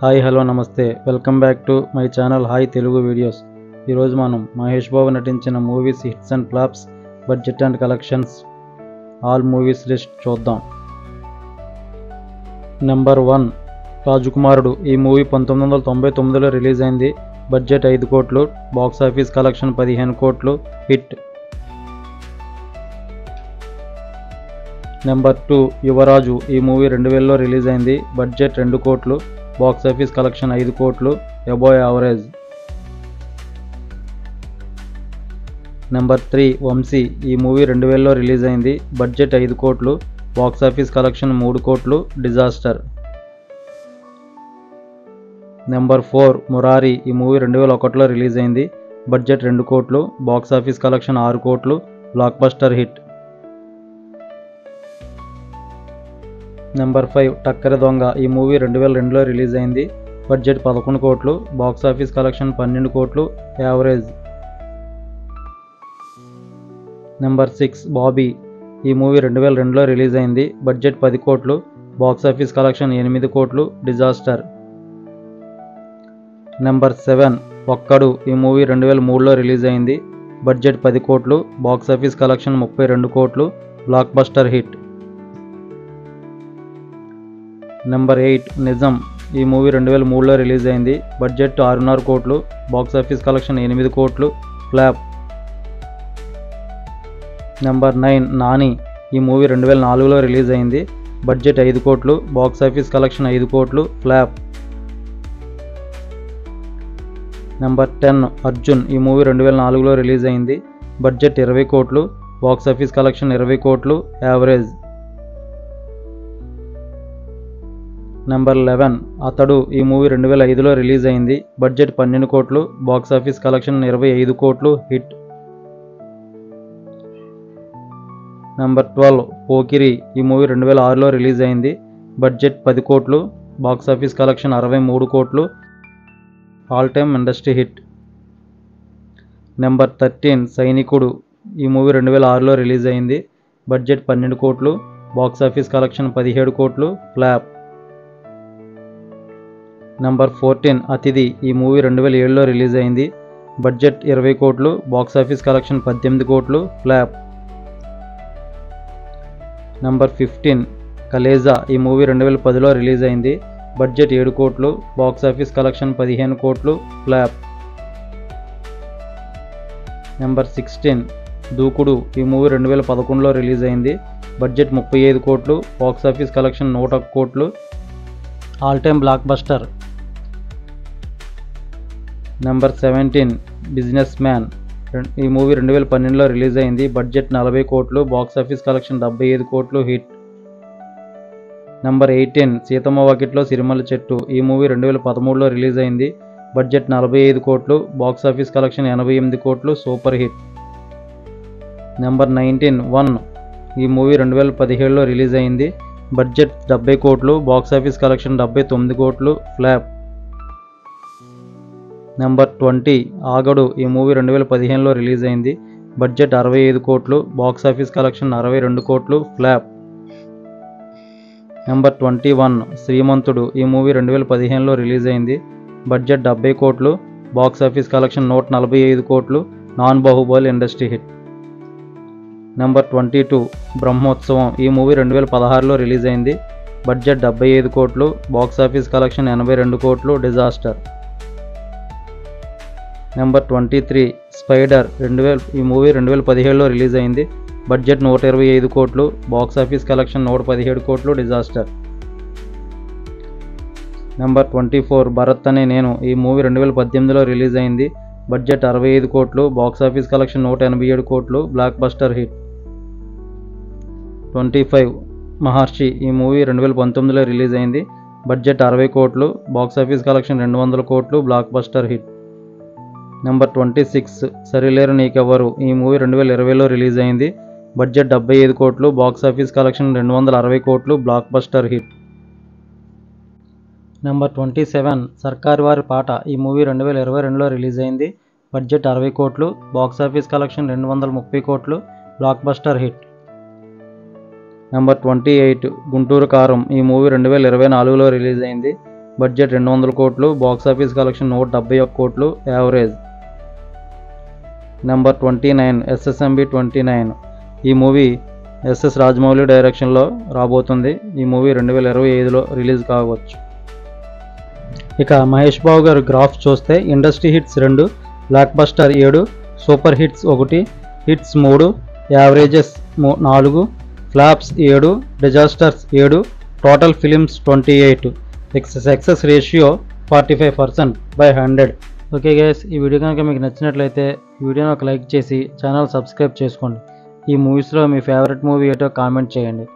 Hi hello నమస్తే welcome back to my channel hi Telugu videos. ఈరోజు మనం మహేష్ బాబు నటించిన movies hits and flops, budget and collections, all movies list చూద్దాం. Number 1 రాజకుమారుడు. ఈ మూవీ 1999లో రిలీజ్ అయింది. బడ్జెట్ 5 కోట్లు, బాక్స్ ఆఫీస్ కలెక్షన్ 15 కోట్లు, హిట్. నెంబర్ 2 యువరాజు. ఈ మూవీ 2000లో రిలీజ్ అయింది. బడ్జెట్ 2 కోట్లు, బాక్స్ ఆఫీస్ కలెక్షన్ 5 కోట్లు, అబోవ్ యావరేజ్. నెంబర్ 3 వంశీ. ఈ మూవీ 2000లో రిలీజ్ అయింది. బడ్జెట్ 5 కోట్లు, బాక్స్ ఆఫీస్ కలెక్షన్ 3 కోట్లు, డిజాస్టర్. నెంబర్ 4 మురారి. ఈ మూవీ 2001లో రిలీజ్ అయింది. బడ్జెట్ 2 కోట్లు, బాక్స్ ఆఫీస్ కలెక్షన్ 6 కోట్లు, బ్లాక్ బస్టర్ హిట్. నెంబర్ 5 టక్కర దొంగ. ఈ మూవీ 2002లో రిలీజ్ అయింది. బడ్జెట్ 11 కోట్లు, బాక్స్ ఆఫీస్ కలెక్షన్ 12 కోట్లు, యావరేజ్. నెంబర్ 6 బాబీ. ఈ మూవీ 2002లో రిలీజ్ అయింది. బడ్జెట్ 10 కోట్లు, బాక్స్ ఆఫీస్ కలెక్షన్ 8 కోట్లు, డిజాస్టర్. నెంబర్ 7 ఒక్కడు. ఈ మూవీ 2003లో రిలీజ్ అయింది. బడ్జెట్ 10 కోట్లు, బాక్స్ ఆఫీస్ కలెక్షన్ 32 కోట్లు, బ్లాక్ బస్టర్ హిట్. నెంబర్ 8 నిజం. ఈ మూవీ 2003లో రిలీజ్ అయింది. బడ్జెట్ 6.5 కోట్లు, బాక్స్ ఆఫీస్ కలెక్షన్ 8 కోట్లు, ఫ్లాప్. నెంబర్ 9 నాని. ఈ మూవీ 2004లో రిలీజ్ అయింది. బడ్జెట్ 5 కోట్లు, బాక్స్ ఆఫీస్ కలెక్షన్ 5 కోట్లు, ఫ్లాప్. నెంబర్ 10 అర్జున్. ఈ మూవీ 2004లో రిలీజ్ అయింది. బడ్జెట్ 20 కోట్లు, బాక్స్ ఆఫీస్ కలెక్షన్ 20 కోట్లు, యావరేజ్. నెంబర్ 11 అతడు. ఈ మూవీ 2005లో రిలీజ్ అయింది. బడ్జెట్ 12 కోట్లు, బాక్స్ ఆఫీస్ కలెక్షన్ 25 కోట్లు, హిట్. నెంబర్ 12 పోకిరి. ఈ మూవీ 2006లో రిలీజ్ అయింది. బడ్జెట్ 10 కోట్లు, బాక్స్ ఆఫీస్ కలెక్షన్ 63 కోట్లు, all time industry hit. Number 13 సైనికుడు. ఈ మూవీ 2006లో రిలీజ్ అయింది. బడ్జెట్ 12 కోట్లు, బాక్స్ ఆఫీస్ కలెక్షన్ 17 కోట్లు, ఫ్లాప్. నెంబర్ 14 అతిథి. ఈ మూవీ 2007లో రిలీజ్ అయింది. బడ్జెట్ 20 కోట్లు, బాక్స్ ఆఫీస్ కలెక్షన్ 18 కోట్లు, ఫ్లాప్. నెంబర్ 15 కలేజా. ఈ మూవీ 2010లో రిలీజ్ అయింది. బడ్జెట్ 7 కోట్లు, బాక్స్ ఆఫీస్ కలెక్షన్ 15 కోట్లు, ఫ్లాప్. నెంబర్ 16 దూకుడు. ఈ మూవీ 2011లో రిలీజ్ అయింది. బడ్జెట్ 35 కోట్లు, బాక్స్ ఆఫీస్ కలెక్షన్ 101 కోట్లు, all time block buster. Number 17 business man. ఈ మూవీ 2012లో రిలీజ్ అయింది. బడ్జెట్ 40 కోట్లు, బాక్స్ ఆఫీస్ కలెక్షన్ 75 కోట్లు, హిట్. నెంబర్ 18 సీతమ్మ వాకిట్లో సిరిమల్ల చెట్టు. ఈ మూవీ 2013లో రిలీజ్ అయింది. బడ్జెట్ 45 కోట్లు, బాక్స్ ఆఫీస్ కలెక్షన్ 88 కోట్లు, సూపర్ హిట్. నెంబర్ 19 1. ఈ మూవీ 2017లో రిలీజ్ అయింది. బడ్జెట్ 70 కోట్లు, బాక్స్ ఆఫీస్ కలెక్షన్ 79 కోట్లు, ఫ్లాప్. నెంబర్ 20 ఆగడు. ఈ మూవీ 2015లో రిలీజ్ అయింది. బడ్జెట్ 65 కోట్లు, బాక్స్ ఆఫీస్ కలెక్షన్ 62 కోట్లు, ఫ్లాప్. నెంబర్ 21 శ్రీమంతుడు. ఈ మూవీ 2015లో రిలీజ్ అయింది. బడ్జెట్ 70 కోట్లు, బాక్స్ ఆఫీస్ కలెక్షన్ 145 కోట్లు, non Baahubali industry hit. Number 22 Brahmotsavam. ఈ మూవీ 2016లో రిలీజ్ అయింది. బడ్జెట్ 75 కోట్లు, బాక్స్ ఆఫీస్ కలెక్షన్ 82 కోట్లు, డిజాస్టర్. Number 23 spider. ఈ మూవీ 2017లో రిలీజ్ అయింది. బడ్జెట్ 125 కోట్లు, బాక్స్ ఆఫీస్ కలెక్షన్ 117 కోట్లు, డిజాస్టర్. నెంబర్ 24 భరత్ అనే నేను. ఈ మూవీ 2018లో రిలీజ్ అయింది. బడ్జెట్ 65 కోట్లు, బాక్స్ ఆఫీస్ కలెక్షన్ 187 కోట్లు, బ్లాక్ బస్టర్ హిట్. 25 మహర్షి. ఈ మూవీ 2019లో రిలీజ్ అయింది. బడ్జెట్ 60 కోట్లు, బాక్స్ ఆఫీస్ కలెక్షన్ 200 కోట్లు, block buster hit. Number 26 Sarileru Neekevvaru. ఈ మూవీ 2020లో రిలీజ్ అయింది. బడ్జెట్ 75 కోట్లు, బాక్స్ ఆఫీస్ కలెక్షన్ 260 కోట్లు, బ్లాక్ బస్టర్ హిట్. నెంబర్ 27 సర్కారు వారి పాట. ఈ మూవీ 2022లో రిలీజ్ అయింది. బడ్జెట్ 60 కోట్లు, బాక్స్ ఆఫీస్ కలెక్షన్ 230 కోట్లు, block buster hit. Number 28 Guntur కారం. ఈ మూవీ 2024లో రిలీజ్ అయింది. బడ్జెట్ 200 కోట్లు, బాక్స్ ఆఫీస్ కలెక్షన్ 171 కోట్లు, యావరేజ్. Number 29 SSMB 29. ఈ మూవీ ఎస్ఎస్ రాజమౌళి డైరెక్షన్లో రాబోతుంది. ఈ మూవీ 2025లో రిలీజ్ కావచ్చు. ఇక మహేష్ బాబు గారు గ్రాఫ్ చూస్తే industry hits 2, block buster 7, super hits 1, hits 3, averages 4, flops 7, disasters 7, total films 28, success ratio 45%/100. Okay guys, ఈ వీడియో కనుక మీకు నచ్చినట్లయితే వీడియోని ఒక లైక్ చేసి ఛానల్ సబ్స్క్రైబ్ చేసుకోండి. ఈ మూవీస్లో మీ ఫేవరెట్ మూవీ ఏంటో కామెంట్ చేయండి.